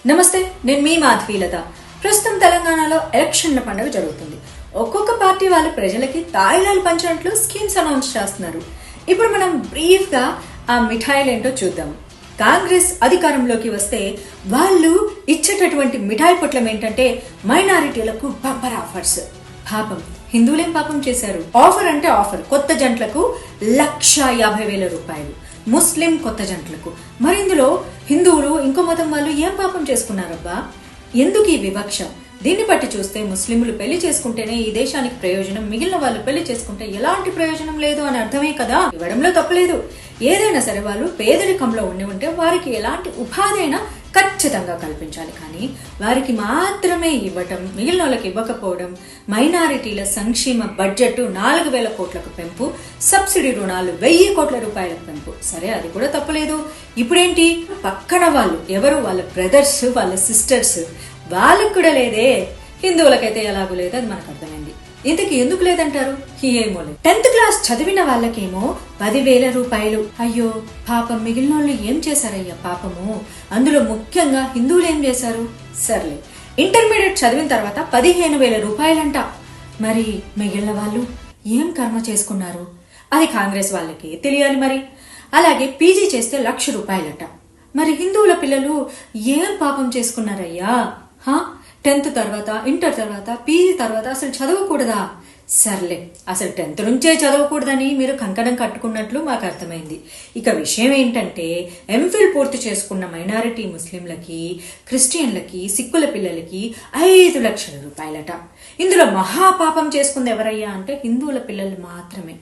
నమస్తే, నేను మీ మాధవీలత. ప్రస్తుతం తెలంగాణలో ఎలక్షన్ల పండుగ జరుగుతుంది. ఒక్కొక్క పార్టీ వాళ్ళు ప్రజలకి తాయిలాలు పంచినట్లు స్కీమ్స్ అనౌన్స్ చేస్తున్నారు. ఇప్పుడు మనం బ్రీఫ్ గా ఆ మిఠాయిలు ఏంటో చూద్దాం. కాంగ్రెస్ అధికారంలోకి వస్తే వాళ్ళు ఇచ్చేటటువంటి మిఠాయి పొట్లం ఏంటంటే మైనారిటీలకు బంపర్ ఆఫర్స్. పాపం హిందువులేం పాపం చేశారు? ఆఫర్ అంటే ఆఫర్. కొత్త జంటలకు 1,50,000 రూపాయలు, ముస్లిం కొత్త జంటలకు. మరి ఇందులో హిందువులు ఇంకో మతం వాళ్ళు ఏం పాపం చేసుకున్నారబ్బా? ఎందుకు ఈ వివక్ష? దీన్ని బట్టి చూస్తే ముస్లింలు పెళ్లి చేసుకుంటేనే ఈ దేశానికి ప్రయోజనం, మిగిలిన వాళ్ళు పెళ్లి చేసుకుంటే ఎలాంటి ప్రయోజనం లేదు అని అర్థమే కదా. ఇవ్వడంలో తప్పలేదు. ఏదైనా సరే వాళ్ళు పేదరికంలో ఉంటే వారికి ఎలాంటి ఉపాధి అయినా ఖచ్చితంగా కల్పించాలి. కానీ వారికి మాత్రమే ఇవ్వటం, మిగిలిన వాళ్ళకి ఇవ్వకపోవడం, మైనారిటీల సంక్షేమ బడ్జెట్ 4,000 కోట్లకు పెంపు, సబ్సిడీ రుణాలు 1,000 కోట్ల రూపాయలకు పెంపు. సరే, అది కూడా తప్పలేదు. ఇప్పుడేంటి, పక్కన వాళ్ళు ఎవరు, వాళ్ళ బ్రదర్స్, వాళ్ళ సిస్టర్స్, వాళ్ళకు కూడా లేదే. హిందువులకైతే ఎలాగూ లేదు, అది మనకు అర్థమైంది. ఇంతకీ ఎందుకు లేదంటారు? ఏమో లేదు. 10th క్లాస్ చదివిన వాళ్ళకేమో 10,000 రూపాయలు. అయ్యో పాపం, మిగిలిన వాళ్ళు ఏం చేశారయ్యా పాపము? అందులో ముఖ్యంగా హిందువులు ఏం చేశారు? సర్లే, ఇంటర్మీడియట్ చదివిన తర్వాత 15,000 రూపాయలంట. మరి మిగిలిన వాళ్ళు ఏం కర్మ చేసుకున్నారు? అది కాంగ్రెస్ వాళ్ళకి తెలియాలి. మరి అలాగే పీజీ చేస్తే 1,00,000 రూపాయలట. మరి హిందువుల పిల్లలు ఏం పాపం చేసుకున్నారయ్యా? 10th తర్వాత, ఇంటర్ తర్వాత, పీజీ తర్వాత అసలు చదవకూడదా? సర్లే, అసలు 10th నుంచే చదవకూడదని మీరు కంకణం కట్టుకున్నట్లు మాకు అర్థమైంది. ఇక విషయం ఏంటంటే, ఎంఫిల్ పూర్తి చేసుకున్న మైనారిటీ ముస్లింలకి, క్రిస్టియన్లకి, సిక్కుల పిల్లలకి 5,00,000 రూపాయలట. ఇందులో మహాపాపం చేసుకుంది ఎవరయ్యా అంటే హిందువుల పిల్లలు మాత్రమే.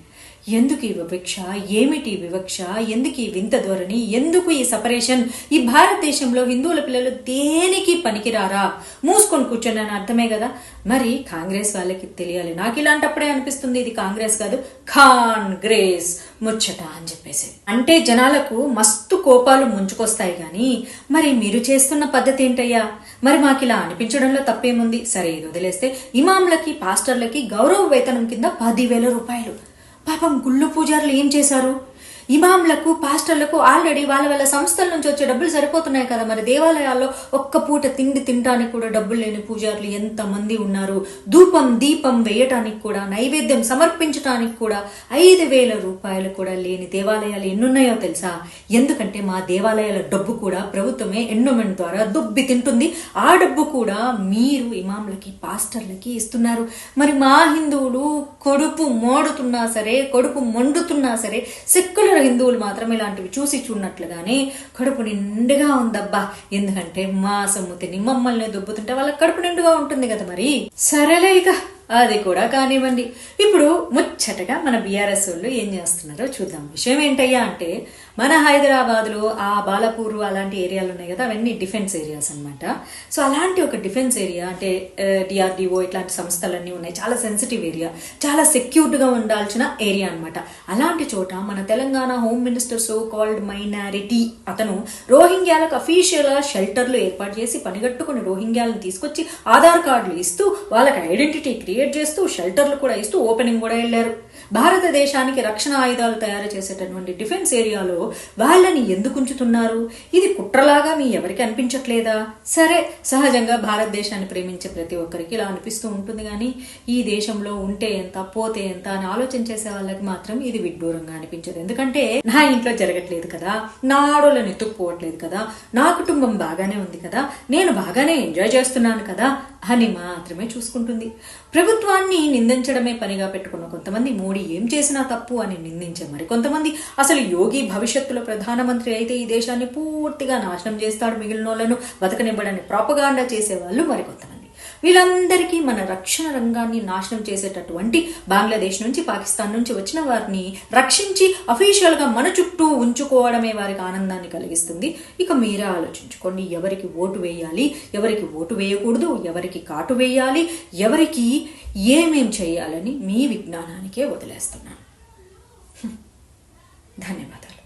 ఎందుకు ఈ వివక్ష? ఏమిటి వివక్ష? ఎందుకు ఈ వింత ధోరణి? ఎందుకు ఈ సపరేషన్? ఈ భారతదేశంలో హిందువుల పిల్లలు దేనికి పనికిరారా? మూసుకొని కూర్చొని అని అర్థమే కదా. మరి కాంగ్రెస్ వాళ్ళకి తెలియాలి. నాకు ఇలాంటప్పుడే అనిపిస్తుంది ఇది కాంగ్రెస్ కాదు, కాంగ్రెస్ ముచ్చట అని చెప్పేసి. అంటే జనాలకు మస్తు కోపాలు ముంచుకొస్తాయి. గాని మరి మీరు చేస్తున్న పద్ధతి ఏంటయ్యా? మరి మాకు ఇలా అనిపించడంలో తప్పేముంది? సరే, ఇది వదిలేస్తే ఇమాంలకి, పాస్టర్లకి గౌరవ వేతనం కింద 10,000 రూపాయలు. పాపం గుళ్ళు పూజారులు ఏం చేశారు? ఇమాంలకు, పాస్టర్లకు ఆల్రెడీ వాళ్ళ సంస్థల నుంచి వచ్చే డబ్బులు సరిపోతున్నాయి కదా. మరి దేవాలయాల్లో ఒక్క పూట తిండి తినడానికి కూడా డబ్బులు లేని పూజారులు ఎంత మంది ఉన్నారు. ధూపం దీపం వేయటానికి కూడా, నైవేద్యం సమర్పించడానికి కూడా 5,000 రూపాయలు కూడా లేని దేవాలయాలు ఎన్నున్నాయో తెలుసా? ఎందుకంటే మా దేవాలయాల డబ్బు కూడా ప్రభుత్వమే ఎండోమెంట్ ద్వారా దుబ్బి తింటుంది. ఆ డబ్బు కూడా మీరు ఇమాంలకి, పాస్టర్లకి ఇస్తున్నారు. మరి మా హిందువులు కడుపు మోడుతున్నా సరే, కడుపు మండుతున్నా సరే, సెక్యులర్ హిందువులు మాత్రం ఇలాంటివి చూసి చూడనట్లుగానే కడుపు నిండుగా ఉందబ్బా. ఎందుకంటే మా సొమ్ము తిని మమ్మల్ని దుబ్బుతుంటే వాళ్ళకి కడుపు నిండుగా ఉంటుంది కదా. మరి సరేలే, ఇక అది కూడా కానివ్వండి. ఇప్పుడు ముచ్చటగా మన బీఆర్ఎస్ వాళ్ళు ఏం చేస్తున్నారో చూద్దాం. విషయం ఏంటయ్యా అంటే, మన హైదరాబాద్ లో ఆ బాలపూర్ అలాంటి ఏరియాలు ఉన్నాయి కదా, అవన్నీ డిఫెన్స్ ఏరియాస్ అనమాట. సో అలాంటి ఒక డిఫెన్స్ ఏరియా అంటే DRDO ఇట్లాంటి సంస్థలన్నీ ఉన్నాయి. చాలా సెన్సిటివ్ ఏరియా, చాలా సెక్యూర్డ్ గా ఉండాల్సిన ఏరియా అనమాట. అలాంటి చోట మన Telangana home minister so called minority అతను రోహింగ్యాలకు అఫీషియల్ షెల్టర్లు ఏర్పాటు చేసి పనిగట్టుకుని రోహింగ్యాలను తీసుకొచ్చి ఆధార్ కార్డులు ఇస్తూ వాళ్ళకి ఐడెంటిటీ క్రియేట్ చేస్తూ షెల్టర్లు కూడా ఇస్తూ ఓపెనింగ్ కూడా వెళ్ళారు. భారతదేశానికి రక్షణ ఆయుధాలు తయారు చేసేటటువంటి డిఫెన్స్ ఏరియాలో వాళ్ళని ఎందుకు ఉంచుతున్నారు? ఇది కుట్రలాగా మీ ఎవరికి అనిపించట్లేదా? సరే, సహజంగా భారతదేశాన్ని ప్రేమించే ప్రతి ఒక్కరికి ఇలా అనిపిస్తూ ఉంటుంది. కానీ ఈ దేశంలో ఉంటే ఎంత, పోతే ఎంత అని ఆలోచన చేసే వాళ్ళకి మాత్రం ఇది విడ్డూరంగా అనిపించదు. ఎందుకంటే నా ఇంట్లో జరగట్లేదు కదా, నా ఆడోళ్ళని ఎత్తుకుపోవట్లేదు కదా, నా కుటుంబం బాగానే ఉంది కదా, నేను బాగానే ఎంజాయ్ చేస్తున్నాను కదా అని మాత్రమే చూసుకుంటుంది. ప్రభుత్వాన్ని నిందించడమే పనిగా పెట్టుకున్న కొంతమంది మోడీ ఏం చేసినా తప్పు అని నిందించే మరి కొంతమంది, అసలు యోగి భవిష్యత్తులో ప్రధానమంత్రి అయితే ఈ దేశాన్ని పూర్తిగా నాశనం చేస్తాడు, మిగిలిన వాళ్ళను బతకనివ్వడాన్ని ప్రాపగాండా చేసేవాళ్ళు మరికొంతమంది. వీళ్ళందరికీ మన రక్షణ రంగాన్ని నాశనం చేసేటటువంటి బంగ్లాదేశ్ నుంచి, పాకిస్తాన్ నుంచి వచ్చిన వారిని రక్షించి అఫీషియల్ గా మన చుట్టూ ఉంచుకోవడమే వారికి ఆనందాన్ని కలిగిస్తుంది. ఇక మీరే ఆలోచించుకోండి, ఎవరికి ఓటు వేయాలి, ఎవరికి ఓటు వేయకూడదు, ఎవరికి కాటు వేయాలి, ఎవరికి ఏమేం చేయాలని మీ విజ్ఞానానికే వదిలేస్తున్నాను. ధన్యవాదాలు.